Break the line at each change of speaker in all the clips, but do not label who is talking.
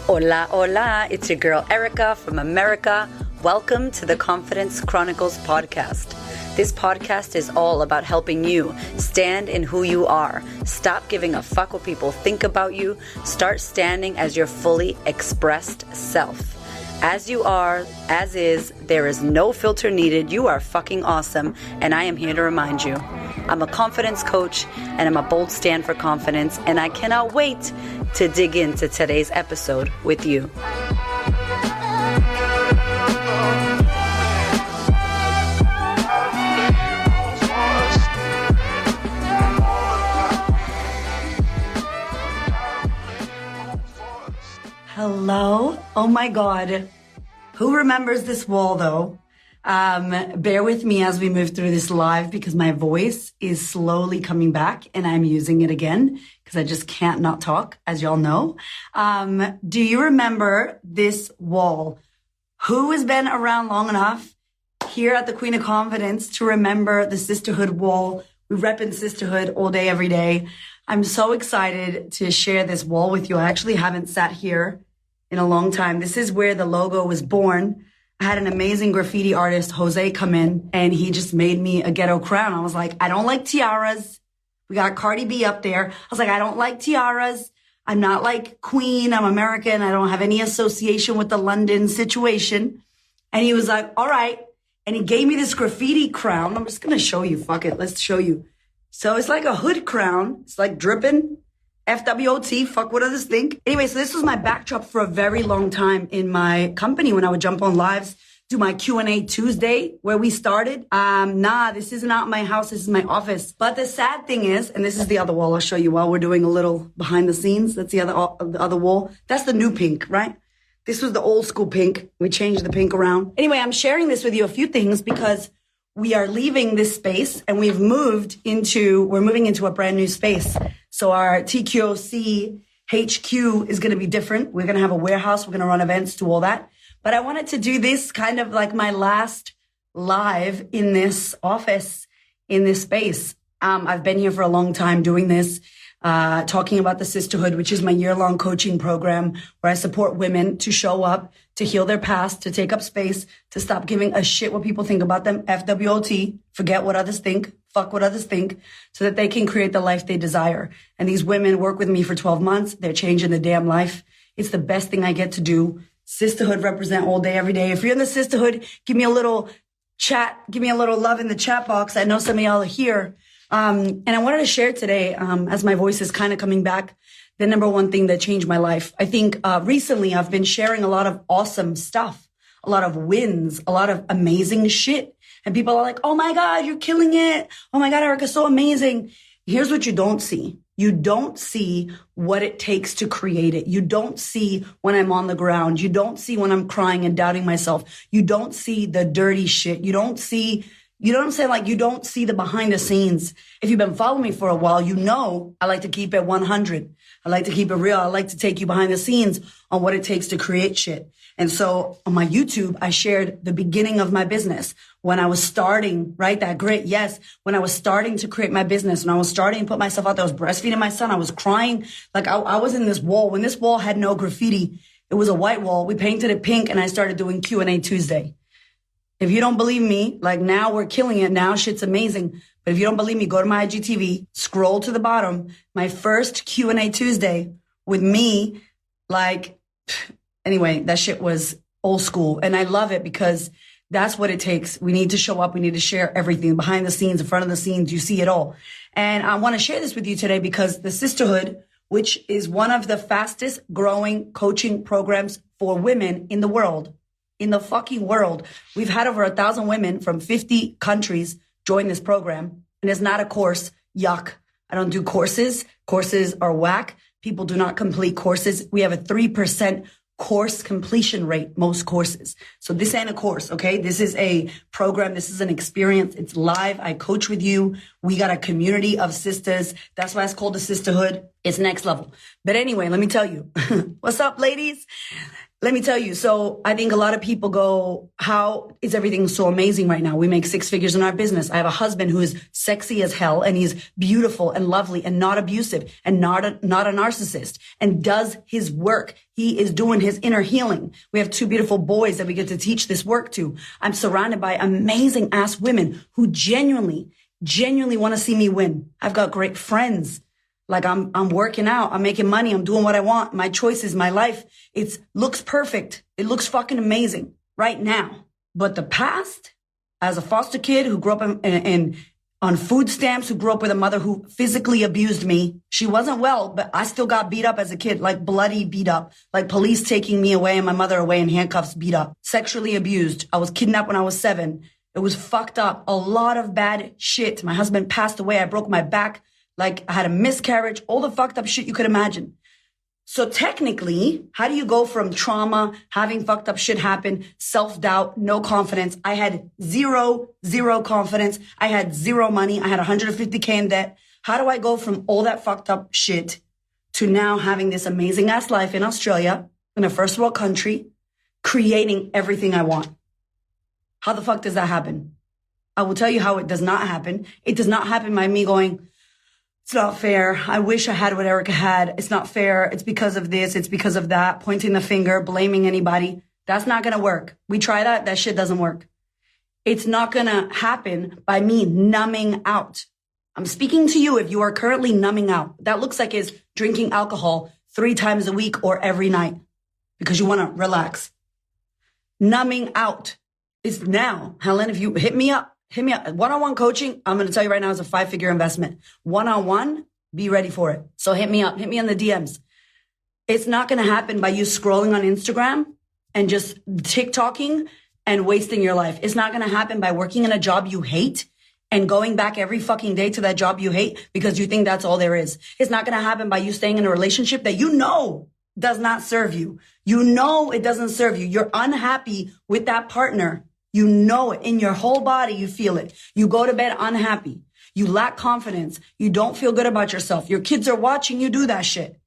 Hola, hola, it's your girl Erika from America. Welcome to the Confidence Chronicles podcast. This podcast is all about helping you stand in who you are. Stop giving a fuck what people think about you. Start standing as your fully expressed self. As you are, as is, there is no filter needed. You are fucking awesome, and I am here to remind you. I'm a confidence coach, and I'm a bold stand for confidence, and I cannot wait to dig into today's episode with you. Hello. Oh my God. Who remembers this wall though? Bear with me as we move through this live because my voice is slowly coming back and I'm using it again because I just can't not talk, as y'all know. Do you remember this wall? Who has been around long enough here at the Queen of Confidence to remember the sisterhood wall? We rep in sisterhood all day, every day. I'm so excited to share this wall with you. I actually haven't sat here in a long time. This is where the logo was born. I had an amazing graffiti artist, Jose, come in and he just made me a ghetto crown. I was like, I don't like tiaras. We got Cardi B up there. I was like, I don't like tiaras. I'm not like Queen. I'm American. I don't have any association with the London situation. And he was like, all right. And he gave me this graffiti crown. I'm just going to show you. Fuck it. Let's show you. So it's like a hood crown. It's like dripping. FWOT, fuck what others think. Anyway, so this was my backdrop for a very long time in my company when I would jump on lives, do my Q&A Tuesday where we started. This is not my house. This is my office. But the sad thing is, and this is the other wall I'll show you while we're doing a little behind the scenes. That's the other wall. That's the new pink, right? This was the old school pink. We changed the pink around. Anyway, I'm sharing this with you a few things because we are leaving this space and we're moving into a brand new space. So our TQOC HQ is going to be different. We're going to have a warehouse. We're going to run events, do all that. But I wanted to do this kind of like my last live in this office, in this space. I've been here for a long time doing this, talking about the sisterhood, which is my year-long coaching program where I support women to show up, to heal their past, to take up space, to stop giving a shit what people think about them. FWOT, forget what others think, fuck what others think, so that they can create the life they desire. And these women work with me for 12 months. They're changing their damn life. It's the best thing I get to do. Sisterhood represent all day, every day. If you're in the sisterhood, give me a little chat, give me a little love in the chat box. I know some of y'all are here. And I wanted to share today, as my voice is kind of coming back, the number one thing that changed my life. I think recently I've been sharing a lot of awesome stuff, a lot of wins, a lot of amazing shit. And people are like, oh my God, you're killing it. Oh my God, Erika, so amazing. Here's what you don't see. You don't see what it takes to create it. You don't see when I'm on the ground. You don't see when I'm crying and doubting myself. You don't see the dirty shit. You don't see, you know what I'm saying? Like you don't see the behind the scenes. If you've been following me for a while, you know I like to keep it 100. I like to keep it real. I like to take you behind the scenes on what it takes to create shit. And so on my YouTube, I shared the beginning of my business when I was starting, right? That grit. Yes. When I was starting to create my business, when I was starting to put myself out there, I was breastfeeding my son. I was crying. Like I was in this wall. When this wall had no graffiti, it was a white wall. We painted it pink and I started doing Q&A Tuesday. If you don't believe me, like now we're killing it. Now shit's amazing. But if you don't believe me, go to my IGTV, scroll to the bottom. My first Q&A Tuesday with me, like, anyway, that shit was old school. And I love it because that's what it takes. We need to show up. We need to share everything behind the scenes, in front of the scenes. You see it all. And I want to share this with you today because the sisterhood, which is one of the fastest growing coaching programs for women in the world, in the fucking world. We've had over 1,000 women from 50 countries join this program. And it's not a course. Yuck. I don't do courses. Courses are whack. People do not complete courses. We have a 3% course completion rate, most courses. So this ain't a course, okay? This is a program. This is an experience. It's live. I coach with you. We got a community of sisters. That's why it's called the sisterhood. It's next level. But anyway, let me tell you. What's up, ladies? Let me tell you. So I think a lot of people go, how is everything so amazing right now? We make 6 figures in our business. I have a husband who is sexy as hell, and he's beautiful and lovely and not abusive and not a narcissist, and does his work. He is doing his inner healing. We have 2 beautiful boys that we get to teach this work to. I'm surrounded by amazing ass women who genuinely want to see me win. I've got great friends. Like I'm working out, I'm making money, I'm doing what I want. My choices, my life, it looks perfect. It looks fucking amazing right now. But the past, as a foster kid who grew up on food stamps, who grew up with a mother who physically abused me. She wasn't well, but I still got beat up as a kid, like bloody beat up, like police taking me away and my mother away in handcuffs, beat up, sexually abused. I was kidnapped when I was 7. It was fucked up. A lot of bad shit. My husband passed away. I broke my back. Like I had a miscarriage, all the fucked up shit you could imagine. So technically, how do you go from trauma, having fucked up shit happen, self-doubt, no confidence? I had zero confidence. I had 0 money. I had 150K in debt. How do I go from all that fucked up shit to now having this amazing ass life in Australia, in a first world country, creating everything I want? How the fuck does that happen? I will tell you how it does not happen. It does not happen by me going, it's not fair. I wish I had what Erika had. It's not fair. It's because of this. It's because of that. Pointing the finger, blaming anybody. That's not going to work. We try that. That shit doesn't work. It's not going to happen by me numbing out. I'm speaking to you if you are currently numbing out. That looks like is drinking alcohol 3 times a week or every night because you want to relax. Numbing out is now. Helen, if you hit me up. One-on-one coaching, I'm going to tell you right now, is a 5-figure investment. One-on-one, be ready for it. So hit me up. Hit me in the DMs. It's not going to happen by you scrolling on Instagram and just TikToking and wasting your life. It's not going to happen by working in a job you hate and going back every fucking day to that job you hate because you think that's all there is. It's not going to happen by you staying in a relationship that you know does not serve you. You know it doesn't serve you. You're unhappy with that partner. You know it in your whole body. You feel it. You go to bed unhappy. You lack confidence. You don't feel good about yourself. Your kids are watching you do that shit.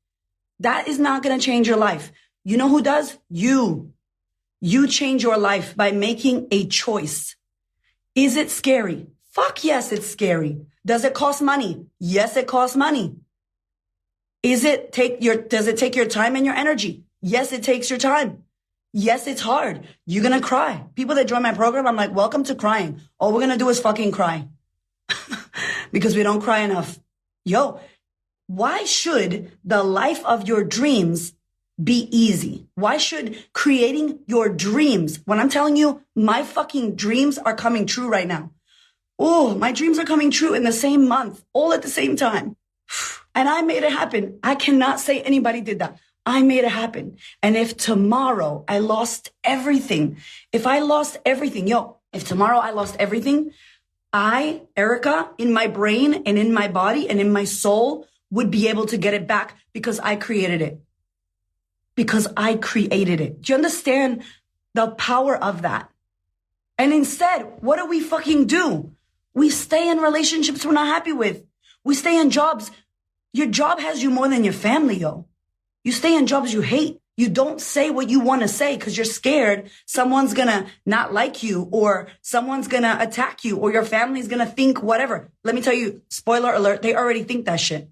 That is not going to change your life. You know who does? You. You change your life by making a choice. Is it scary? Fuck yes, it's scary. Does it cost money? Yes, it costs money. Does it take your time and your energy? Yes, it takes your time. Yes, it's hard. You're going to cry. People that join my program, I'm like, welcome to crying. All we're going to do is fucking cry because we don't cry enough. Yo, why should the life of your dreams be easy? Why should creating your dreams, when I'm telling you my fucking dreams are coming true right now. Oh, my dreams are coming true in the same month, all at the same time. And I made it happen. I cannot say anybody did that. I made it happen. And if tomorrow I lost everything, if tomorrow I lost everything, I, Erika, in my brain and in my body and in my soul would be able to get it back because I created it. Because I created it. Do you understand the power of that? And instead, what do we fucking do? We stay in relationships we're not happy with. We stay in jobs. Your job has you more than your family, yo. You stay in jobs you hate. You don't say what you want to say because you're scared someone's going to not like you or someone's going to attack you or your family's going to think whatever. Let me tell you, spoiler alert, they already think that shit.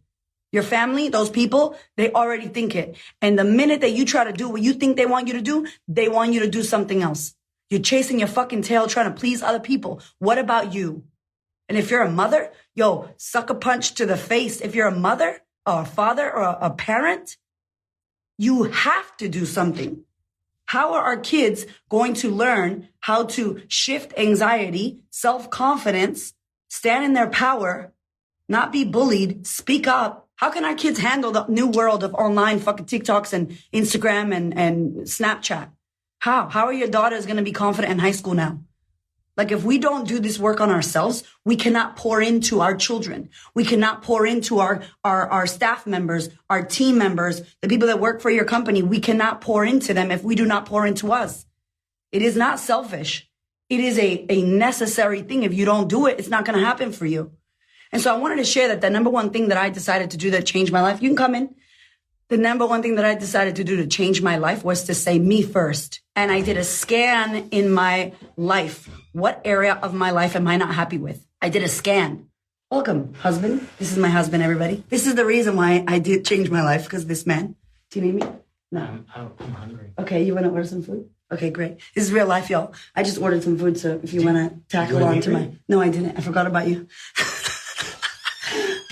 Your family, those people, they already think it. And the minute that you try to do what you think they want you to do, they want you to do something else. You're chasing your fucking tail trying to please other people. What about you? And if you're a mother, yo, suck a punch to the face. If you're a mother or a father or a parent, you have to do something. How are our kids going to learn how to shift anxiety, self-confidence, stand in their power, not be bullied, speak up? How can our kids handle the new world of online fucking TikToks and Instagram and Snapchat? How are your daughters going to be confident in high school now? Like if we don't do this work on ourselves, we cannot pour into our children. We cannot pour into our staff members, our team members, the people that work for your company. We cannot pour into them if we do not pour into us. It is not selfish. It is a necessary thing. If you don't do it, it's not going to happen for you. And so I wanted to share that the number one thing that I decided to do that changed my life. You can come in. The number one thing that I decided to do to change my life was to say me first. And I did a scan in my life. What area of my life am I not happy with? I did a scan. Welcome, husband. This is my husband, everybody. This is the reason why I did change my life, because this man. Do you need me? No.
I'm hungry.
Okay, you want to order some food? Okay, great. This is real life, y'all. I just ordered some food, so if you want to tackle on to my... No, I didn't. I forgot about you.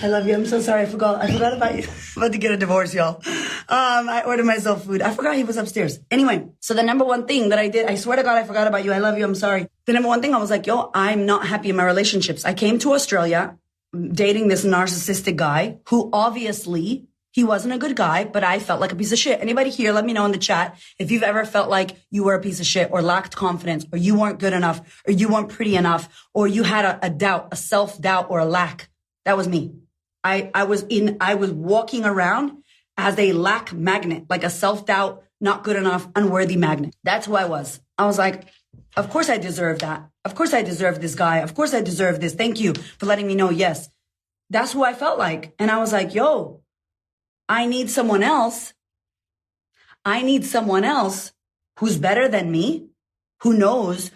I love you. I'm so sorry. I forgot about you. I'm about to get a divorce, y'all. I ordered myself food. I forgot he was upstairs. Anyway, so the number one thing that I did, I swear to God, I forgot about you. I love you. I'm sorry. The number one thing, I was like, yo, I'm not happy in my relationships. I came to Australia dating this narcissistic guy who obviously... he wasn't a good guy, but I felt like a piece of shit. Anybody here, let me know in the chat if you've ever felt like you were a piece of shit or lacked confidence or you weren't good enough or you weren't pretty enough or you had a doubt, a self-doubt or a lack. That was me. I was walking around as a lack magnet, like a self-doubt, not good enough, unworthy magnet. That's who I was. I was like, of course I deserve that. Of course I deserve this guy. Of course I deserve this. Thank you for letting me know. Yes. That's who I felt like. And I was like, yo, I need someone else. I need someone else who's better than me, who knows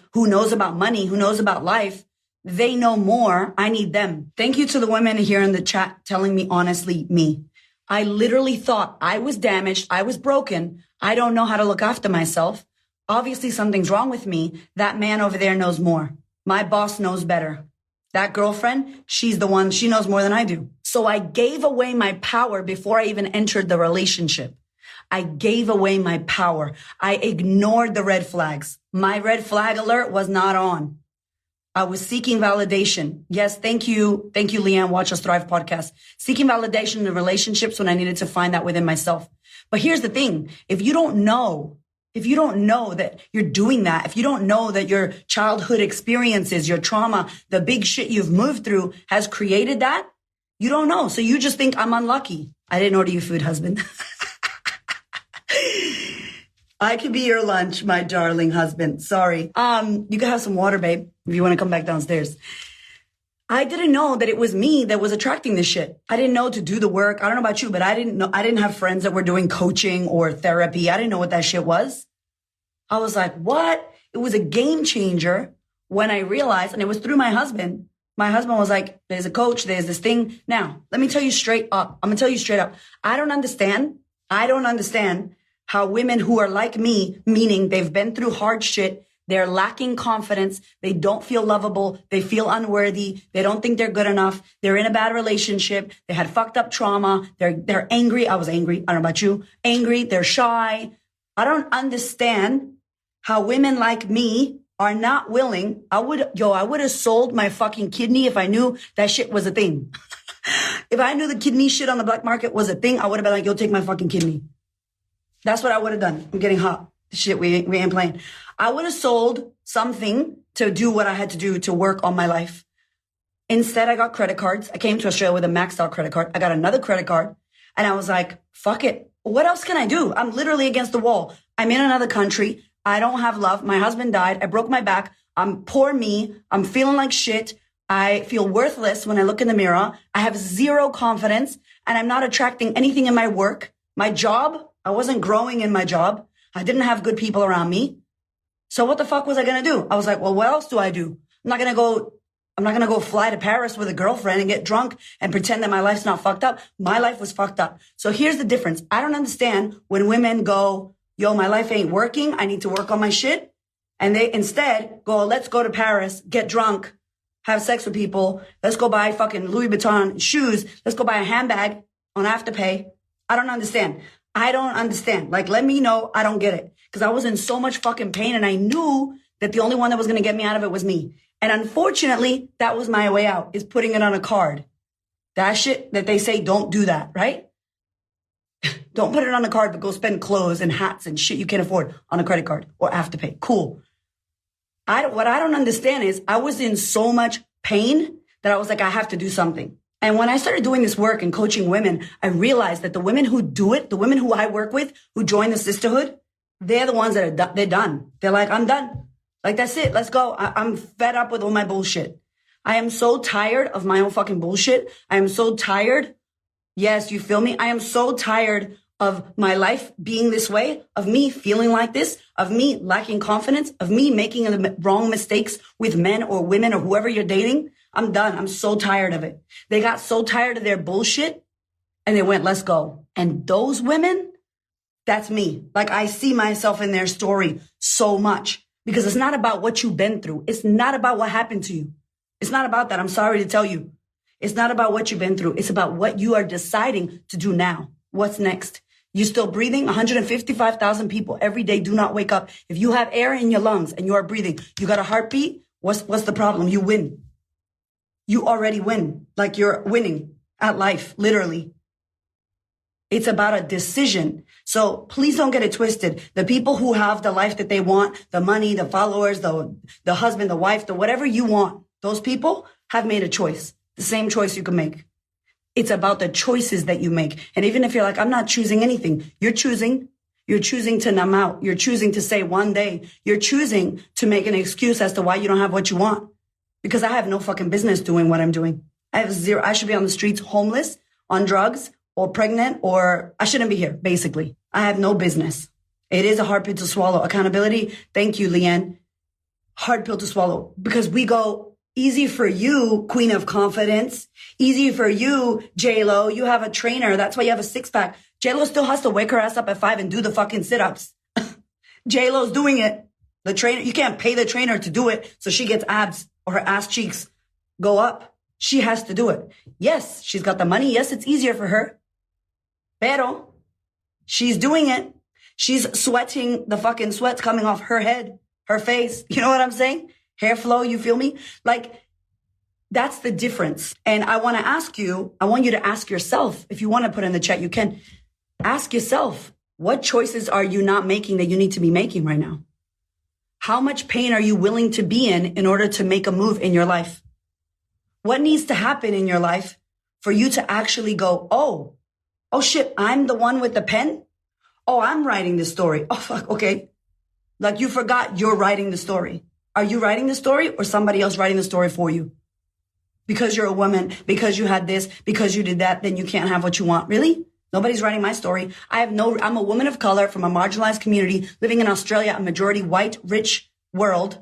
about money, who knows about life. They know more. I need them. Thank you to the women here in the chat telling me honestly, me. I literally thought I was damaged. I was broken. I don't know how to look after myself. Obviously something's wrong with me. That man over there knows more. My boss knows better. That girlfriend, she's the one, she knows more than I do. So I gave away my power before I even entered the relationship. I gave away my power. I ignored the red flags. My red flag alert was not on. I was seeking validation. Yes, thank you. Thank you, Leanne, Watch Us Thrive podcast. Seeking validation in relationships when I needed to find that within myself. But here's the thing. If you don't know that you're doing that, if you don't know that your childhood experiences, your trauma, the big shit you've moved through has created that, you don't know. So you just think I'm unlucky. I didn't order you food, husband. I could be your lunch, my darling husband. Sorry. You can have some water, babe, if you want to come back downstairs. I didn't know that it was me that was attracting this shit. I didn't know to do the work. I don't know about you, but I didn't have friends that were doing coaching or therapy. I didn't know what that shit was. I was like, what? It was a game changer when I realized, and it was through my husband. My husband was like, there's a coach, there's this thing. Now, let me tell you straight up. I'm going to tell you straight up. I don't understand how women who are like me, meaning they've been through hard shit, they're lacking confidence, they don't feel lovable, they feel unworthy, they don't think they're good enough, they're in a bad relationship, they had fucked up trauma, they're angry. I was angry. I don't know about you. Angry, they're shy. I don't understand how women like me are not willing. I would have sold my fucking kidney if I knew that shit was a thing. If I knew the kidney shit on the black market was a thing, I would have been like, yo, take my fucking kidney. That's what I would have done. I'm getting hot. Shit, we ain't playing. I would have sold something to do what I had to do to work on my life. Instead, I got credit cards. I came to Australia with a maxed out credit card. I got another credit card and I was like, fuck it. What else can I do? I'm literally against the wall. I'm in another country. I don't have love. My husband died. I broke my back. I'm poor me. I'm feeling like shit. I feel worthless when I look in the mirror. I have zero confidence and I'm not attracting anything in my work. My job, I wasn't growing in my job. I didn't have good people around me. So what the fuck was I going to do? I was like, well, what else do I do? I'm not going to go fly to Paris with a girlfriend and get drunk and pretend that my life's not fucked up. My life was fucked up. So here's the difference. I don't understand when women go, yo, my life ain't working. I need to work on my shit. And they instead go, let's go to Paris, get drunk, have sex with people. Let's go buy fucking Louis Vuitton shoes. Let's go buy a handbag on Afterpay. I don't understand. Like, let me know. I don't get it. Because I was in so much fucking pain and I knew that the only one that was going to get me out of it was me. And unfortunately, that was my way out, is putting it on a card. That shit that they say, don't do that, right? Don't put it on a card, but go spend clothes and hats and shit you can't afford on a credit card or Afterpay. Cool. What I don't understand is I was in so much pain that I was like, I have to do something. And when I started doing this work and coaching women, I realized that the women who do it, the women who I work with, who join the sisterhood, they're the ones that they're done. They're like, I'm done. Like, that's it. Let's go. I'm fed up with all my bullshit. I am so tired of my own fucking bullshit. I am so tired. Yes, you feel me? I am so tired of my life being this way, of me feeling like this, of me lacking confidence, of me making the wrong mistakes with men or women or whoever you're dating. I'm done. I'm so tired of it. They got so tired of their bullshit and they went, let's go. And those women, that's me. Like I see myself in their story so much because it's not about what you've been through. It's not about what happened to you. It's not about that. I'm sorry to tell you. It's not about what you've been through. It's about what you are deciding to do now. What's next? You still breathing? 155,000 people every day do not wake up. If you have air in your lungs and you are breathing, you got a heartbeat. What's the problem? You win. You already win. Like you're winning at life, literally. It's about a decision. So please don't get it twisted. The people who have the life that they want, the money, the followers, the husband, the wife, the whatever you want, those people have made a choice. The same choice you can make. It's about the choices that you make. And even if you're like, I'm not choosing anything, you're choosing to numb out. You're choosing to say one day, you're choosing to make an excuse as to why you don't have what you want. Because I have no fucking business doing what I'm doing. I have zero. I should be on the streets, homeless, on drugs, or pregnant, or I shouldn't be here, basically. I have no business. It is a hard pill to swallow. Accountability. Thank you, Leanne. Hard pill to swallow because we go easy for you, queen of confidence. Easy for you, J-Lo. You have a trainer. That's why you have a six pack. J-Lo still has to wake her ass up at 5 and do the fucking sit-ups. J-Lo's doing it. The trainer, you can't pay the trainer to do it so she gets abs or her ass cheeks go up. She has to do it. Yes, she's got the money. Yes, it's easier for her. Pero she's doing it. She's sweating. The fucking sweat's coming off her head, her face. You know what I'm saying? Hair flow. You feel me? Like that's the difference. And I want you to ask yourself, if you want to put in the chat, you can ask yourself, what choices are you not making that you need to be making right now? How much pain are you willing to be in order to make a move in your life? What needs to happen in your life for you to actually go, oh shit, I'm the one with the pen? Oh, I'm writing the story. Oh, fuck, okay. Like you forgot you're writing the story. Are you writing the story or somebody else writing the story for you? Because you're a woman, because you had this, because you did that, then you can't have what you want. Really? Nobody's writing my story. I'm a woman of color from a marginalized community living in Australia, a majority white, rich world,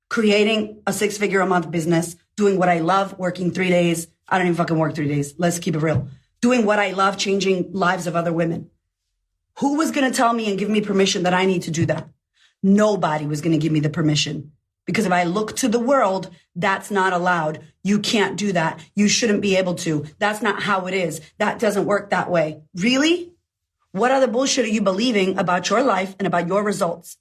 creating a 6-figure a month business, doing what I love, working 3 days. I don't even fucking work 3 days. Let's keep it real. Doing what I love, changing lives of other women. Who was going to tell me and give me permission that I need to do that? Nobody was going to give me the permission. Because if I look to the world, that's not allowed. You can't do that. You shouldn't be able to. That's not how it is. That doesn't work that way. Really? What other bullshit are you believing about your life and about your results?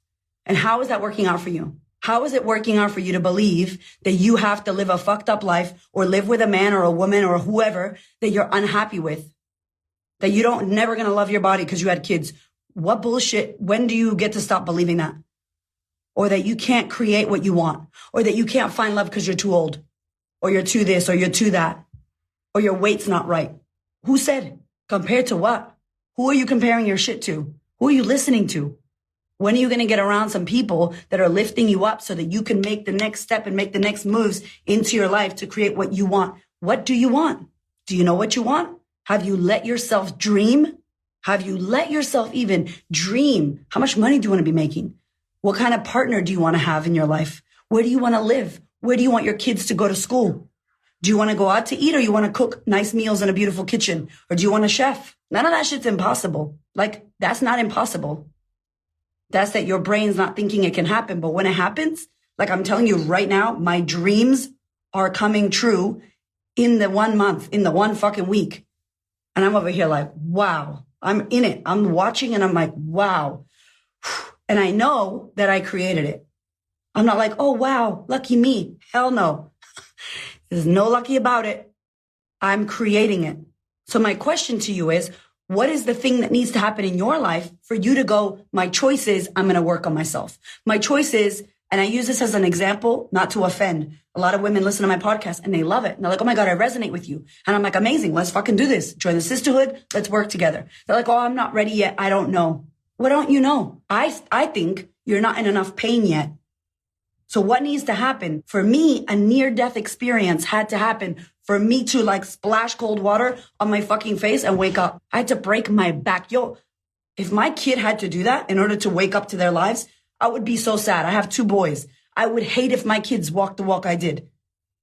And how is that working out for you? How is it working out for you to believe that you have to live a fucked up life or live with a man or a woman or whoever that you're unhappy with? That you don't never going to love your body because you had kids? What bullshit? When do you get to stop believing that? Or that you can't create what you want, or that you can't find love because you're too old, or you're too this, or you're too that, or your weight's not right. Who said? Compared to what? Who are you comparing your shit to? Who are you listening to? When are you going to get around some people that are lifting you up so that you can make the next step and make the next moves into your life to create what you want? What do you want? Do you know what you want? Have you let yourself dream? Have you let yourself even dream? How much money do you want to be making? What kind of partner do you want to have in your life? Where do you want to live? Where do you want your kids to go to school? Do you want to go out to eat or you want to cook nice meals in a beautiful kitchen? Or do you want a chef? None of that shit's impossible. Like, that's not impossible. That's that your brain's not thinking it can happen. But when it happens, like I'm telling you right now, my dreams are coming true in the 1 month, in the 1 fucking week. And I'm over here like, wow, I'm in it. I'm watching and I'm like, wow. And I know that I created it. I'm not like, oh, wow, lucky me. Hell no. There's no lucky about it. I'm creating it. So my question to you is, what is the thing that needs to happen in your life for you to go, my choice is I'm going to work on myself. My choice is, and I use this as an example, not to offend. A lot of women listen to my podcast and they love it. And they're like, oh my God, I resonate with you. And I'm like, amazing. Let's fucking do this. Join the sisterhood. Let's work together. They're like, oh, I'm not ready yet. I don't know. What don't you know? I think you're not in enough pain yet So what needs to happen? For me, a near-death experience had to happen for me to like splash cold water on my fucking face and wake up. I had to break my back. Yo, if my kid had to do that in order to wake up to their lives, I would be so sad. I have 2 boys. I would hate if my kids walked the walk I did.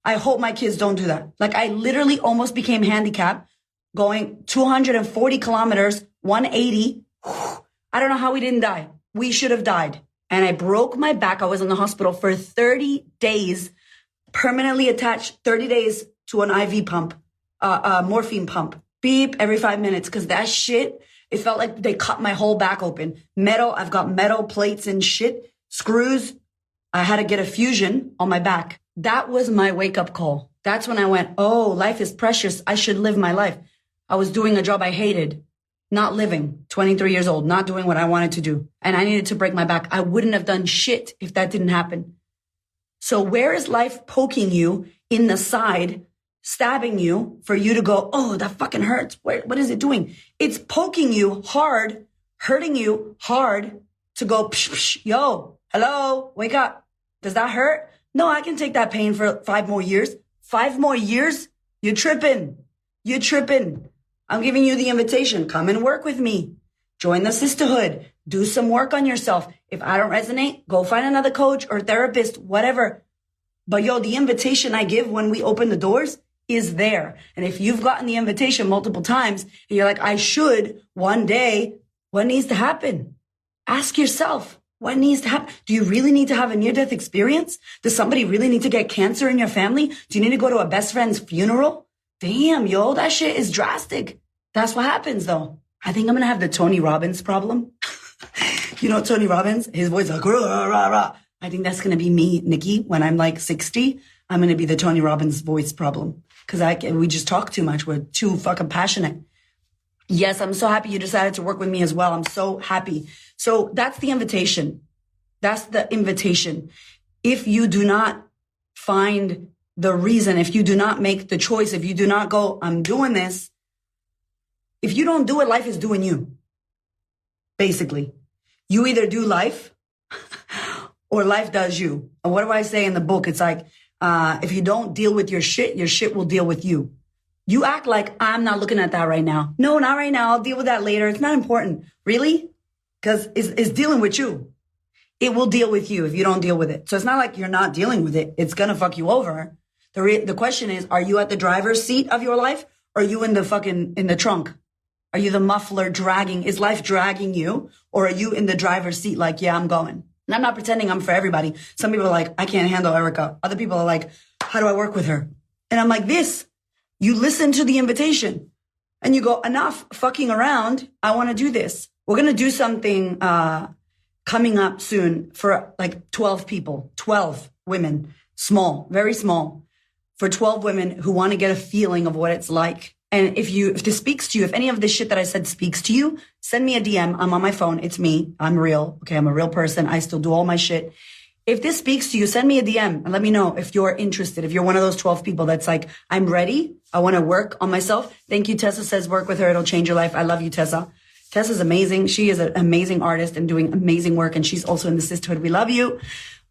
I hope my kids don't do that. Like I literally almost became handicapped going 240 kilometers, 180. I don't know how we didn't die. We should have died. And I broke my back. I was in the hospital for 30 days, permanently attached 30 days to an IV pump, a morphine pump. Beep every 5 minutes. Cause that shit, it felt like they cut my whole back open. Metal, I've got metal plates and shit, screws. I had to get a fusion on my back. That was my wake up call. That's when I went, oh, life is precious. I should live my life. I was doing a job I hated. Not living, 23 years old, not doing what I wanted to do. And I needed to break my back. I wouldn't have done shit if that didn't happen. So where is life poking you in the side, stabbing you for you to go, oh, that fucking hurts. What is it doing? It's poking you hard, hurting you hard to go, psh, psh, yo, hello, wake up. Does that hurt? No, I can take that pain for 5 more years. 5 more years? You're tripping. You're tripping. I'm giving you the invitation. Come and work with me. Join the sisterhood. Do some work on yourself. If I don't resonate, go find another coach or therapist, whatever. But yo, the invitation I give when we open the doors is there. And if you've gotten the invitation multiple times and you're like, I should one day, what needs to happen? Ask yourself, what needs to happen? Do you really need to have a near-death experience? Does somebody really need to get cancer in your family? Do you need to go to a best friend's funeral? Damn, yo, that shit is drastic. That's what happens, though. I think I'm going to have the Tony Robbins problem. You know Tony Robbins? His voice like, rah, rah, rah. I think that's going to be me, Nikki, when I'm like 60. I'm going to be the Tony Robbins voice problem. Because we just talk too much. We're too fucking passionate. Yes, I'm so happy you decided to work with me as well. I'm so happy. So that's the invitation. That's the invitation. If you do not find the reason, if you do not make the choice, if you do not go, I'm doing this. If you don't do it, life is doing you. Basically, you either do life or life does you. And what do I say in the book? It's like, if you don't deal with your shit will deal with you. You act like I'm not looking at that right now. No, not right now. I'll deal with that later. It's not important. Really? Because it's dealing with you. It will deal with you if you don't deal with it. So it's not like you're not dealing with it. It's going to fuck you over. The question is, are you at the driver's seat of your life? Or are you in the trunk? Are you the muffler dragging? Is life dragging you? Or are you in the driver's seat like, yeah, I'm going? And I'm not pretending I'm for everybody. Some people are like, I can't handle Erika. Other people are like, how do I work with her? And I'm like, this. You listen to the invitation and you go, enough fucking around. I want to do this. We're going to do something coming up soon for like 12 people, 12 women, small, very small, for 12 women who want to get a feeling of what it's like. And if this speaks to you, if any of this shit that I said speaks to you, send me a DM. I'm on my phone. It's me. I'm real. Okay. I'm a real person. I still do all my shit. If this speaks to you, send me a DM and let me know if you're interested. If you're one of those 12 people that's like, I'm ready. I want to work on myself. Thank you. Tessa says work with her. It'll change your life. I love you, Tessa. Tessa's amazing. She is an amazing artist and doing amazing work. And she's also in the sisterhood. We love you.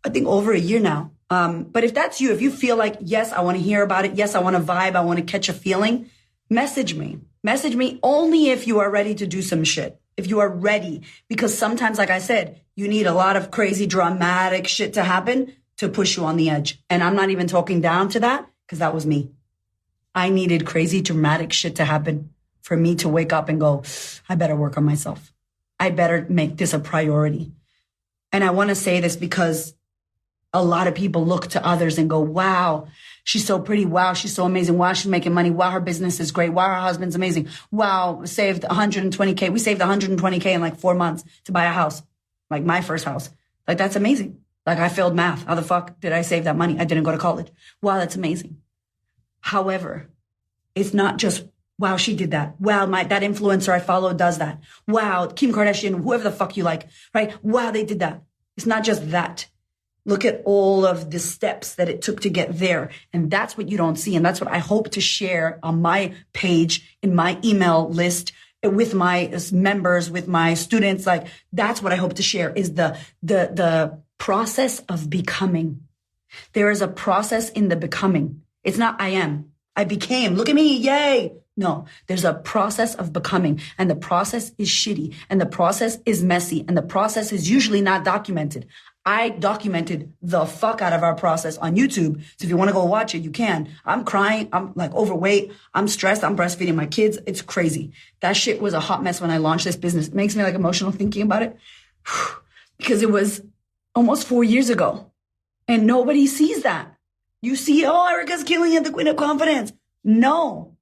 I think over a year now. But if that's you, if you feel like, yes, I want to hear about it. Yes, I want to vibe. I want to catch a feeling. Message me only if you are ready to do some shit. If you are ready, because sometimes, like I said, you need a lot of crazy dramatic shit to happen to push you on the edge. And I'm not even talking down to that because that was me. I needed crazy dramatic shit to happen for me to wake up and go, I better work on myself. I better make this a priority. And I want to say this because a lot of people look to others and go, wow, she's so pretty. Wow, she's so amazing. Wow, she's making money. Wow, her business is great. Wow, her husband's amazing. Wow, saved 120K. We saved 120K in like 4 months to buy a house, like my first house. Like, that's amazing. Like, I failed math. How the fuck did I save that money? I didn't go to college. Wow, that's amazing. However, it's not just, wow, she did that. Wow, that influencer I follow does that. Wow, Kim Kardashian, whoever the fuck you like, right? Wow, they did that. It's not just that. Look at all of the steps that it took to get there. And that's what you don't see. And that's what I hope to share on my page, in my email list, with my members, with my students. Like, that's what I hope to share is the process of becoming. There is a process in the becoming. It's not I am. I became. Look at me. Yay. No, there's a process of becoming, and the process is shitty, and the process is messy, and the process is usually not documented. I documented the fuck out of our process on YouTube. So if you want to go watch it, you can. I'm crying. I'm like overweight. I'm stressed. I'm breastfeeding my kids. It's crazy. That shit was a hot mess when I launched this business. It makes me like emotional thinking about it because it was almost 4 years ago and nobody sees that. You see, oh, Erika's killing it, the queen of confidence. No.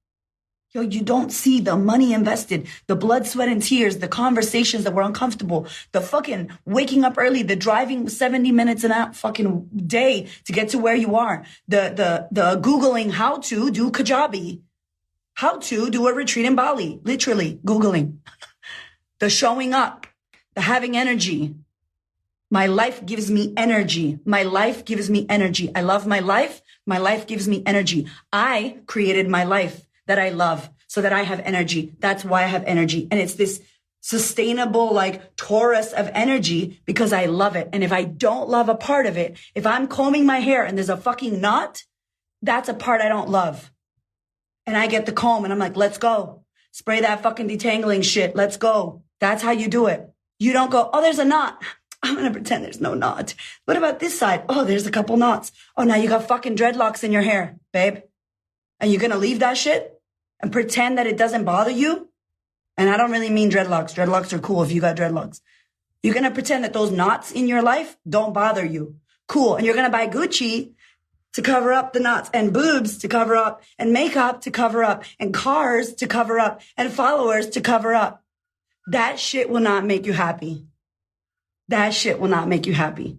Yo, you don't see the money invested, the blood, sweat, and tears, the conversations that were uncomfortable, the fucking waking up early, the driving 70 minutes in a fucking day to get to where you are, the Googling how to do Kajabi, how to do a retreat in Bali, literally Googling, the showing up, the having energy. My life gives me energy. My life gives me energy. I love my life. My life gives me energy. I created my life that I love so that I have energy. That's why I have energy. And it's this sustainable, like Taurus of energy because I love it. And if I don't love a part of it, if I'm combing my hair and there's a fucking knot, that's a part I don't love. And I get the comb and I'm like, let's go. Spray that fucking detangling shit. Let's go. That's how you do it. You don't go, oh, there's a knot. I'm going to pretend there's no knot. What about this side? Oh, there's a couple knots. Oh, now you got fucking dreadlocks in your hair, babe. And you're going to leave that shit and pretend that it doesn't bother you? And I don't really mean dreadlocks. Dreadlocks are cool if you got dreadlocks. You're going to pretend that those knots in your life don't bother you. Cool. And you're going to buy Gucci to cover up the knots and boobs to cover up and makeup to cover up and cars to cover up and followers to cover up. That shit will not make you happy. That shit will not make you happy.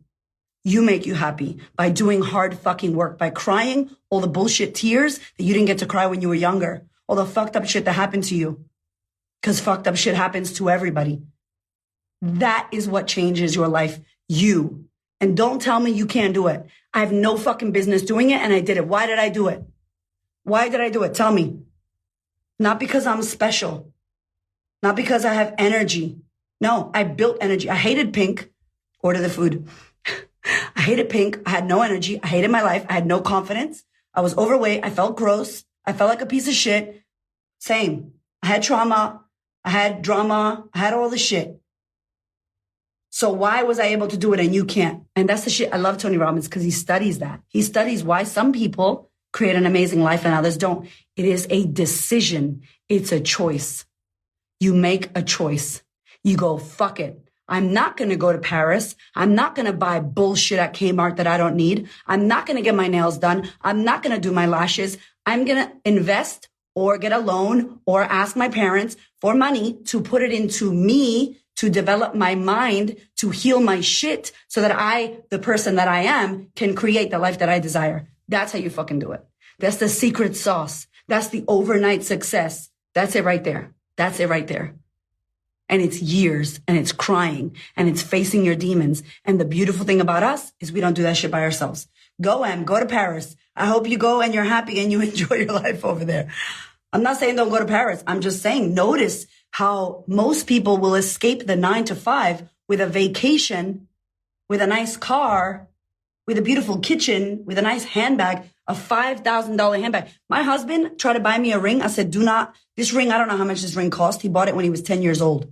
You make you happy by doing hard fucking work, by crying all the bullshit tears that you didn't get to cry when you were younger, all the fucked up shit that happened to you. Because fucked up shit happens to everybody. That is what changes your life. You. And don't tell me you can't do it. I have no fucking business doing it and I did it. Why did I do it? Why did I do it? Tell me. Not because I'm special. Not because I have energy. No, I built energy. I hated pink. Order the food. I hated pink. I had no energy. I hated my life. I had no confidence. I was overweight. I felt gross. I felt like a piece of shit. Same. I had trauma. I had drama. I had all the shit. So why was I able to do it and you can't? And that's the shit. I love Tony Robbins because he studies that. He studies why some people create an amazing life and others don't. It is a decision. It's a choice. You make a choice. You go, fuck it. I'm not going to go to Paris. I'm not going to buy bullshit at Kmart that I don't need. I'm not going to get my nails done. I'm not going to do my lashes. I'm going to invest or get a loan or ask my parents for money to put it into me, to develop my mind, to heal my shit so that I, the person that I am, can create the life that I desire. That's how you fucking do it. That's the secret sauce. That's the overnight success. That's it right there. That's it right there. And it's years and it's crying and it's facing your demons. And the beautiful thing about us is we don't do that shit by ourselves. Go to Paris. I hope you go and you're happy and you enjoy your life over there. I'm not saying don't go to Paris. I'm just saying notice how most people will escape the 9 to 5 with a vacation, with a nice car, with a beautiful kitchen, with a nice handbag, a $5,000 handbag. My husband tried to buy me a ring. I said, this ring, I don't know how much this ring cost. He bought it when he was 10 years old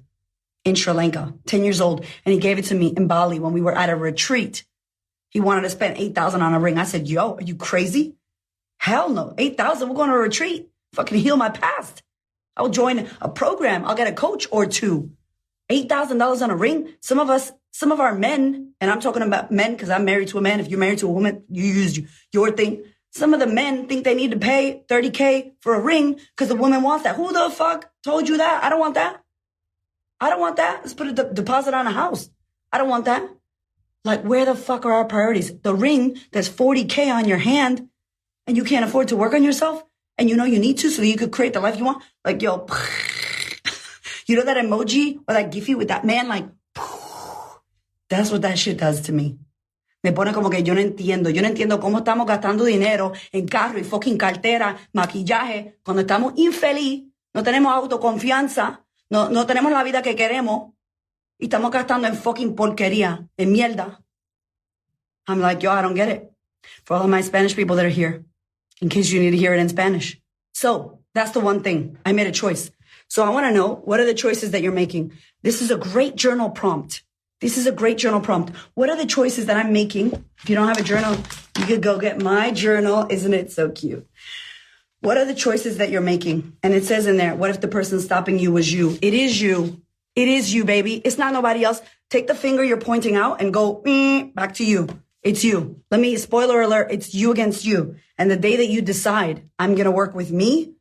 in Sri Lanka, 10 years old. And he gave it to me in Bali when we were at a retreat. He wanted to spend $8,000 on a ring. I said, yo, are you crazy? Hell no. $8,000, we're going to a retreat. Fucking heal my past. I'll join a program. I'll get a coach or two. $8,000 on a ring. Some of our men, and I'm talking about men because I'm married to a man. If you're married to a woman, you use your thing. Some of the men think they need to pay $30K for a ring because the woman wants that. Who the fuck told you that? I don't want that. I don't want that. Let's put a deposit on a house. I don't want that. Like, where the fuck are our priorities? The ring that's $40K on your hand and you can't afford to work on yourself and you know you need to so that you could create the life you want. Like, yo, you know that emoji or that Giphy with that man? Like, that's what that shit does to me. Me pone como que yo no entiendo. Yo no entiendo cómo estamos gastando dinero en carro y fucking cartera, maquillaje, cuando estamos infeliz, no tenemos autoconfianza, no tenemos la vida que queremos y estamos gastando en fucking porquería, en mierda. I'm like, yo, I don't get it. For all of my Spanish people that are here, in case you need to hear it in Spanish. So that's the one thing. I made a choice. So I want to know, what are the choices that you're making? This is a great journal prompt. What are the choices that I'm making? If you don't have a journal, you could go get my journal. Isn't it so cute? What are the choices that you're making? And it says in there, what if the person stopping you was you? It is you. It is you, baby. It's not nobody else. Take the finger you're pointing out and go back to you. It's you. Spoiler alert, it's you against you. And the day that you decide, I'm going to work with me,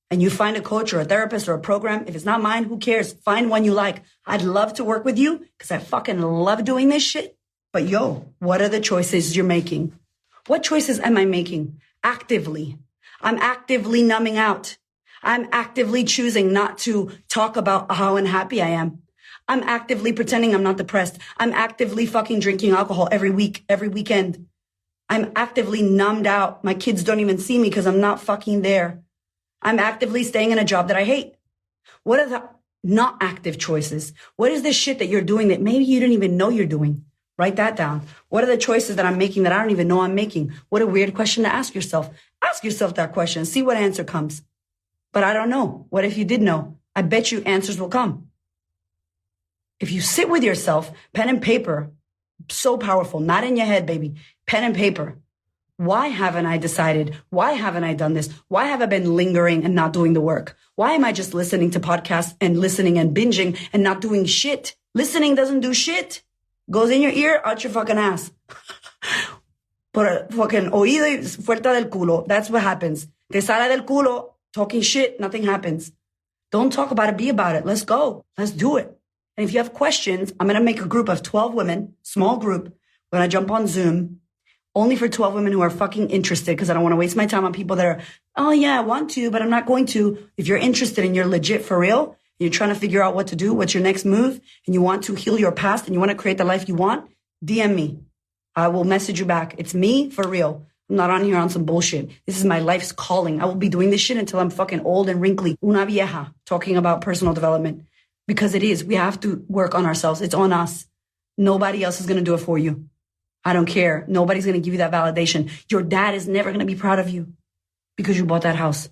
and you find a coach or a therapist or a program, if it's not mine, who cares? Find one you like. I'd love to work with you because I fucking love doing this shit. But what are the choices you're making? What choices am I making? Actively. I'm actively numbing out. I'm actively choosing not to talk about how unhappy I am. I'm actively pretending I'm not depressed. I'm actively fucking drinking alcohol every week, every weekend. I'm actively numbed out. My kids don't even see me because I'm not fucking there. I'm actively staying in a job that I hate. What are the not active choices? What is the shit that you're doing that maybe you didn't even know you're doing? Write that down. What are the choices that I'm making that I don't even know I'm making? What a weird question to ask yourself. Ask yourself that question. See what answer comes. But I don't know. What if you did know? I bet you answers will come. If you sit with yourself, pen and paper, so powerful, not in your head, baby, pen and paper. Why haven't I decided? Why haven't I done this? Why have I been lingering and not doing the work? Why am I just listening to podcasts and listening and binging and not doing shit? Listening doesn't do shit. Goes in your ear, out your fucking ass. Por el fucking oído y fuerza del culo. That's what happens. Te sale del culo, talking shit, nothing happens. Don't talk about it, be about it. Let's go. Let's do it. And if you have questions, I'm going to make a group of 12 women, small group. We're going to jump on Zoom. Only for 12 women who are fucking interested, because I don't want to waste my time on people that are, oh yeah, I want to, but I'm not going to. If you're interested and you're legit for real, you're trying to figure out what to do, what's your next move, and you want to heal your past and you want to create the life you want, DM me. I will message you back. It's me for real. I'm not on here on some bullshit. This is my life's calling. I will be doing this shit until I'm fucking old and wrinkly. Una vieja, talking about personal development. Because it is. We have to work on ourselves. It's on us. Nobody else is going to do it for you. I don't care. Nobody's going to give you that validation. Your dad is never going to be proud of you because you bought that house.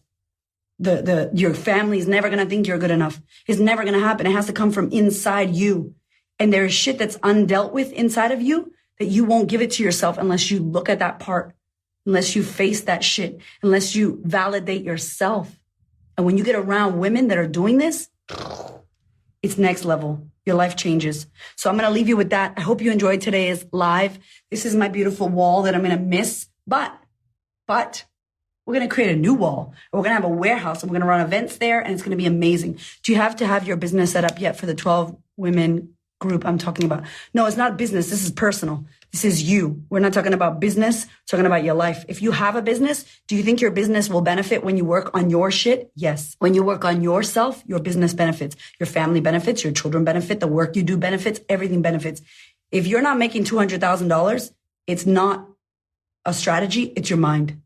Your family is never going to think you're good enough. It's never going to happen. It has to come from inside you. And there's shit that's undealt with inside of you that you won't give it to yourself unless you look at that part, unless you face that shit, unless you validate yourself. And when you get around women that are doing this, it's next level. Your life changes. So I'm going to leave you with that. I hope you enjoyed today's live. This is my beautiful wall that I'm going to miss. But we're going to create a new wall. We're going to have a warehouse and we're going to run events there and it's going to be amazing. Do you have to have your business set up yet for the 12 women group I'm talking about? No, it's not business. This is personal. This is you. We're not talking about business. We're talking about your life. If you have a business, do you think your business will benefit when you work on your shit? Yes. When you work on yourself, your business benefits, your family benefits, your children benefit, the work you do benefits, everything benefits. If you're not making $200,000, it's not a strategy. It's your mind,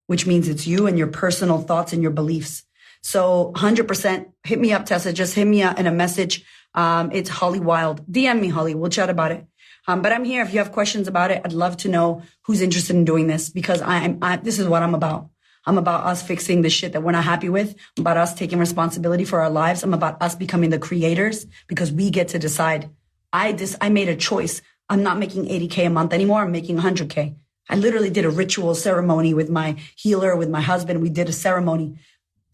which means it's you and your personal thoughts and your beliefs. So 100% hit me up, Tessa. Just hit me up in a message. It's Holly Wild. DM me, Holly. We'll chat about it. But I'm here. If you have questions about it, I'd love to know who's interested in doing this because this is what I'm about. I'm about us fixing the shit that we're not happy with. I'm about us taking responsibility for our lives. I'm about us becoming the creators because we get to decide. I made a choice. I'm not making 80K a month anymore. I'm making 100K. I literally did a ritual ceremony with my healer, with my husband. We did a ceremony.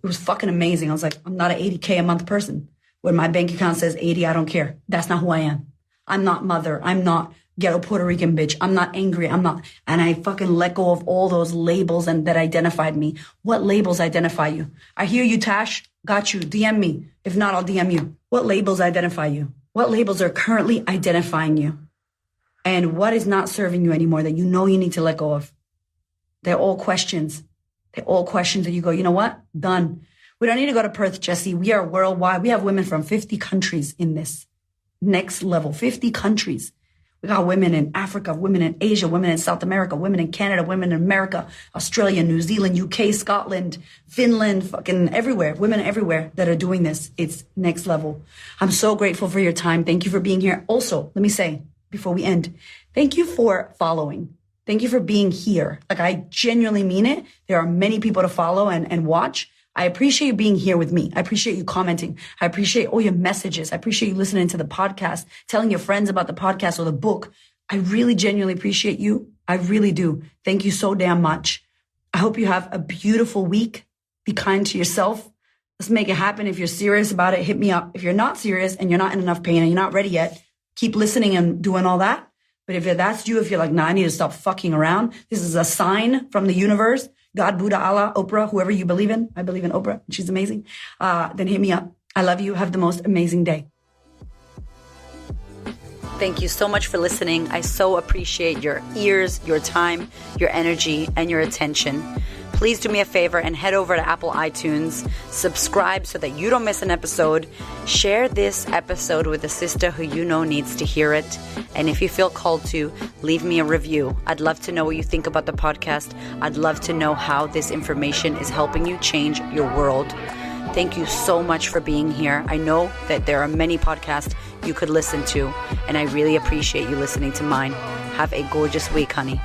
It was fucking amazing. I was like, I'm not an 80K a month person. When my bank account says 80, I don't care. That's not who I am. I'm not mother. I'm not ghetto Puerto Rican bitch. I'm not angry. And I fucking let go of all those labels and that identified me. What labels identify you? I hear you, Tash. Got you. DM me. If not, I'll DM you. What labels identify you? What labels are currently identifying you? And what is not serving you anymore that you know you need to let go of? They're all questions. They're all questions that you go, you know what? Done. We don't need to go to Perth, Jesse. We are worldwide. We have women from 50 countries in this next level, 50 countries. We got women in Africa, women in Asia, women in South America, women in Canada, women in America, Australia, New Zealand, UK, Scotland, Finland, fucking everywhere. Women everywhere that are doing this. It's next level. I'm so grateful for your time. Thank you for being here. Also, let me say before we end, thank you for following. Thank you for being here. Like, I genuinely mean it. There are many people to follow and watch. I appreciate you being here with me. I appreciate you commenting. I appreciate all your messages. I appreciate you listening to the podcast, telling your friends about the podcast or the book. I really genuinely appreciate you. I really do. Thank you so damn much. I hope you have a beautiful week. Be kind to yourself. Let's make it happen. If you're serious about it, hit me up. If you're not serious and you're not in enough pain and you're not ready yet, keep listening and doing all that. But if that's you, if you're like, nah, I need to stop fucking around, this is a sign from the universe. God, Buddha, Allah, Oprah, whoever you believe in. I believe in Oprah. She's amazing. Then hit me up. I love you. Have the most amazing day. Thank you so much for listening. I so appreciate your ears, your time, your energy, and your attention. Please do me a favor and head over to Apple iTunes, subscribe so that you don't miss an episode, share this episode with a sister who you know needs to hear it, and if you feel called to, leave me a review. I'd love to know what you think about the podcast. I'd love to know how this information is helping you change your world. Thank you so much for being here. I know that there are many podcasts you could listen to, and I really appreciate you listening to mine. Have a gorgeous week, honey.